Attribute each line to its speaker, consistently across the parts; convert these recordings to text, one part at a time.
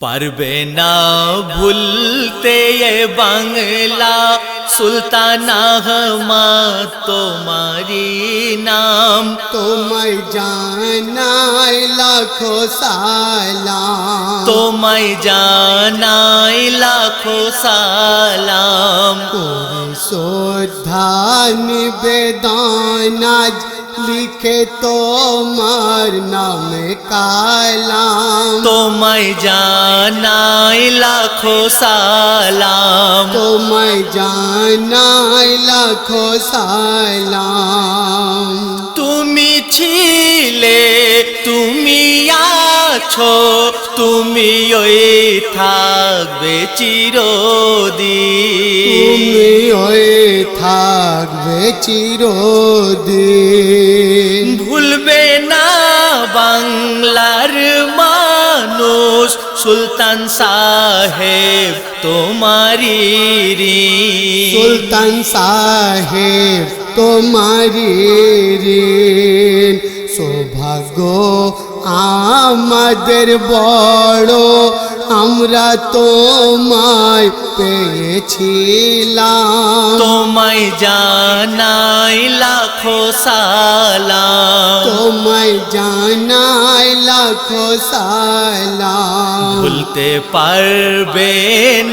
Speaker 1: পারবে না ভুলতে এ বাংলা সুলতান আহমদ তোমারি নাম।
Speaker 2: তোমায় জানাই লাখো সালাম,
Speaker 1: তোমায় জানাই লাখো সালাম।
Speaker 2: করি শ্রদ্ধা নিবেদন আজ লিখে তোমার নামে কালাম।
Speaker 1: তোমায় জানাই লাখো সালাম।
Speaker 2: তোমায় জানাই লাখো সালাম।
Speaker 1: তুমি ছিলে, তুমি আছো, তুমি ওই থাকবে চিরদিন।
Speaker 2: তুমি ওই থাকবে চিরদিন।
Speaker 1: ভুলবে না বাংলার মানুষ সুলতান সাহেব তোমারি ঋণ।
Speaker 2: সুলতান সাহেব তোমারি ঋণ। সৌভাগ্য আমাদের বড়, আমরা তোমায় পেয়েছিলাম।
Speaker 1: তোমায় জানাই লাখো সালাম।
Speaker 2: তোমায় জানাই লাখো সালাম।
Speaker 1: ভুলতে পারবে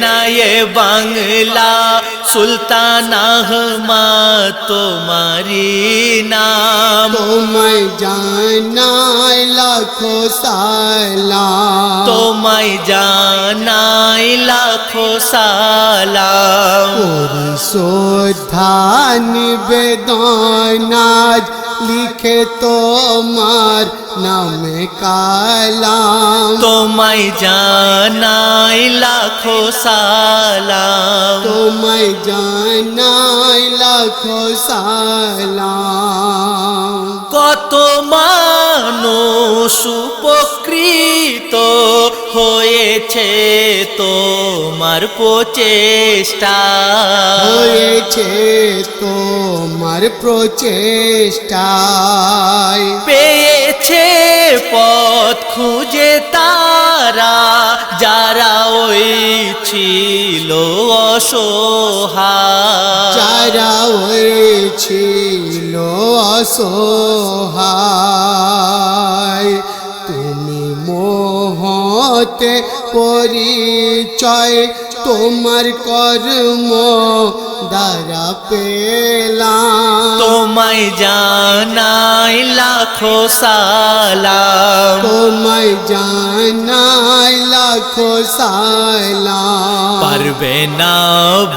Speaker 1: না এ বাংলা সুলতান আহমদ তোমারি নাম।
Speaker 2: তোমায় জানাই লাখো সালাম।
Speaker 1: তোমায় জানাই লাখো সালাম।
Speaker 2: করি শ্রদ্ধা নিবেদন আজ লিখে তোমার নামে কালাম।
Speaker 1: তোমায় জানাই লাখো সালাম।
Speaker 2: তোমায় জানাই লাখো সালাম।
Speaker 1: কত মানুষ উপকৃত হয়েছে তোমার প্রচেষ্টা।
Speaker 2: হয়েছে তোমার প্রচেষ্টায়।
Speaker 1: পেয়েছে পথ খুঁজে তারা যারা ওই ছিল অসহায়।
Speaker 2: যারা হয়েছিল অসহায়। তুমি মোহতে পরিচয় তোমার কর্ম দ্বারা পেলাম।
Speaker 1: তোমায় জানাই লাখো সালাম।
Speaker 2: তোমায় জানাই লাখো সালাম।
Speaker 1: পারবে না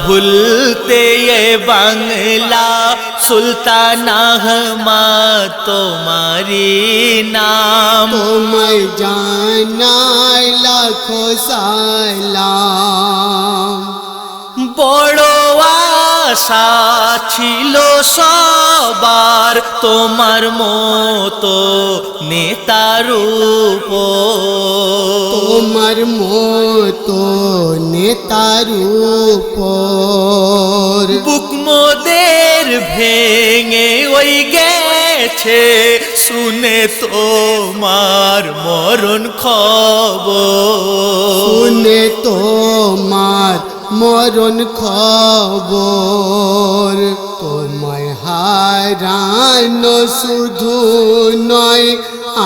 Speaker 1: ভুলতে এ বাংলা সুলতান আহমদ তোমারি নাম।
Speaker 2: তোমায় জানাই লাখো সালাম।
Speaker 1: বড় আশা ছিল সবার তোমার মতো নেতার উপর।
Speaker 2: তোমার মতো নেতার উপর।
Speaker 1: বুক মোদের ভেঙে ওই গেছে শুনে তোমার মরণ খবর।
Speaker 2: শুনে তোমার মরণ খবর। তোমায় হারানো শুধু নয়,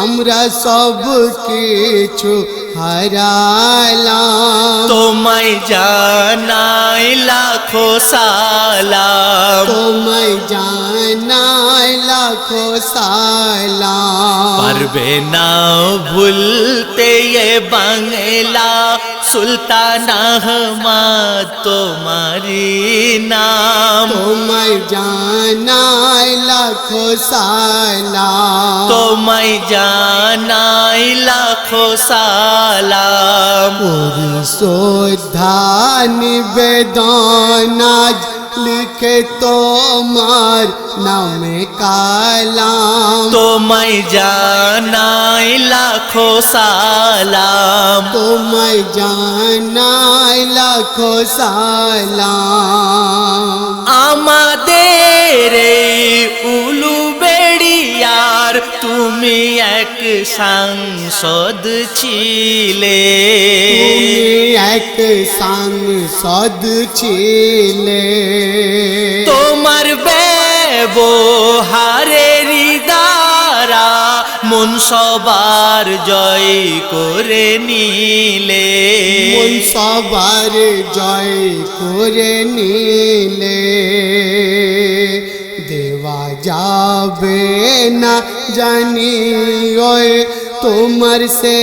Speaker 2: আমরা সব কিছু হারালাম।
Speaker 1: তোমায় জানাই লাখো সালাম।
Speaker 2: তোমায় জানাই লাখো সালাম।
Speaker 1: পারবে না ভুলতে এ বাংলা সুলতান আহমদ তোমারি নাম।
Speaker 2: তোমায় জানাই লাখো সালাম।
Speaker 1: তোমায় জানাই লাখো সালাম।
Speaker 2: করি শ্রদ্ধা নিবেদন আজ লিখে তোমার নামে কালাম।
Speaker 1: তোমায় জানাই লাখো সালাম।
Speaker 2: তোমায় জানাই লাখো সালাম।
Speaker 1: আমাদের এই উলুবেড়িয়ার তুমি এক সাংসদ ছিলে,
Speaker 2: তুমি এক সাংসদ ছিলে।
Speaker 1: তোমার ব্যবহারের দ্বারা মন সবার জয় করে নিলে,
Speaker 2: মন সবার জয় করে নিলে। দেওয়া যাবে না জানি ওই তোমার সে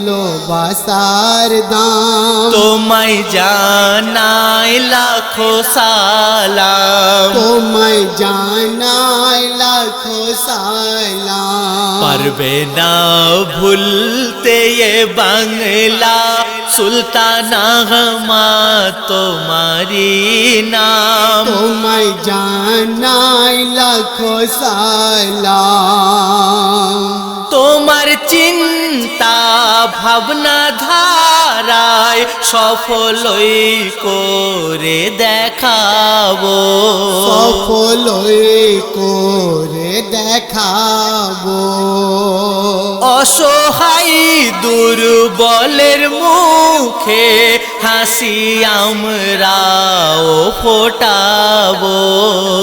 Speaker 2: ভালোবাসার দাম।
Speaker 1: তোমায় জানাই লাখো সালাম,
Speaker 2: তোমায় জানাই লাখো সালাম।
Speaker 1: পারবে না ভুলতে এ বাংলা সুলতানা আহমদ তোমারি নাম।
Speaker 2: তোমায় জানাই লাখো সালাম।
Speaker 1: তোমার চিন্তা ভাবনা ধারায় সফলই করে দেখাবো,
Speaker 2: সফলই করে দেখাবো।
Speaker 1: অসহায় দুর্বলের মুখে হাসি আমরাও ফোটাবো,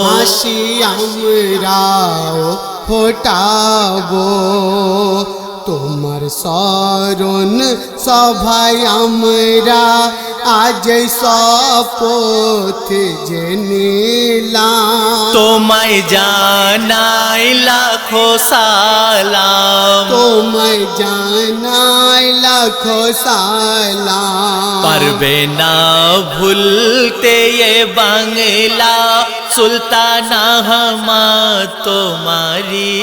Speaker 2: হাসি আমরাও ফোটাবো। তোমার স্মরণ সভায় আমরা আজ শপথ যে নিলাম।
Speaker 1: তোমায় জানাই লাখো সালাম,
Speaker 2: তোমায় জানাই লাখো সালাম।
Speaker 1: পারবে না ভুলতে এ বাংলা সুলতানা আহমদ তোমারি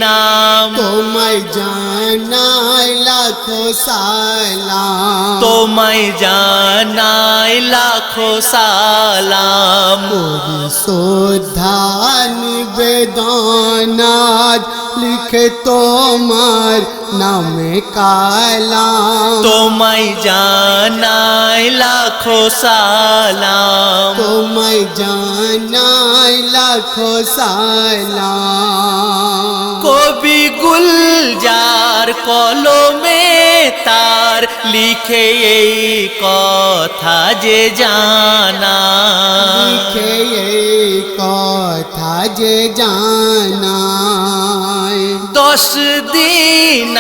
Speaker 1: নাম।
Speaker 2: তোমায় জানাই লাখো সালাম।
Speaker 1: তোমায় জানাই লাখো সালাম।
Speaker 2: শ্রদ্ধা নিবেদন লিখে তোমার নামে কালাম।
Speaker 1: তোমায় জানাই লাখো সালাম,
Speaker 2: তোমায় জানাই লাখো সালাম।
Speaker 1: কবি গুলজার কলমে তার লিখে এই কথা যে জানা,
Speaker 2: লিখে এই কথা যে জানাই।
Speaker 1: 10 দিন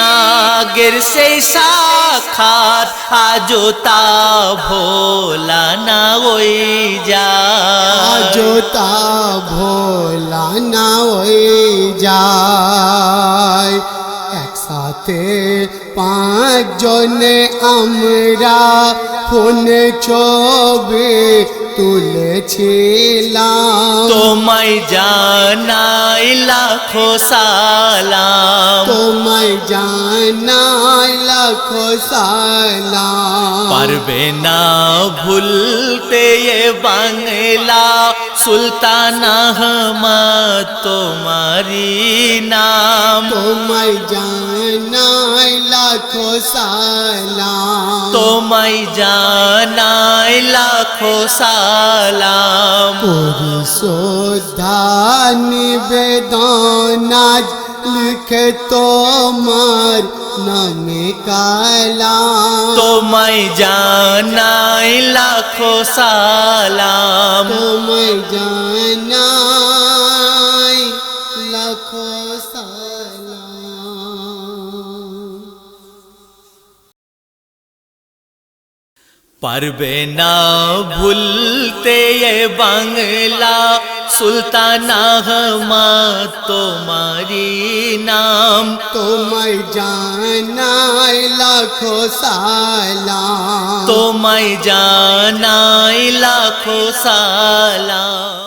Speaker 1: আগের সেই সাক্ষাৎ আজও তা ভোলা না ওই যায়,
Speaker 2: আজও তা ভোলা না ওই যায়। একসাথে 5 জনে আমরা ফোনে ছবি তুলেছিলাম।
Speaker 1: তোমায় জানাই লাখো সালাম,
Speaker 2: তোমায় জানাই লাখো সালাম।
Speaker 1: পারবে না ভুলতে এ বাংলা সুলতানা আহমদ তোমারি নাম।
Speaker 2: তোমায় জানাই লাখো সালাম।
Speaker 1: তোমায় জানাই লাখো সালাম।
Speaker 2: পরিশোধা নিবেদন লিখে তোমার নামে কালাম।
Speaker 1: তোমায় জানাই লাখো সালাম,
Speaker 2: তোমায় জানাই লাখো সালাম।
Speaker 1: পারবে না ভুলতে এ বাংলা সুলতানা আহমদ তোমারি নাম।
Speaker 2: তোমায় জানাই লাখো সালাম।
Speaker 1: তোমায় জানাই লাখো সালাম।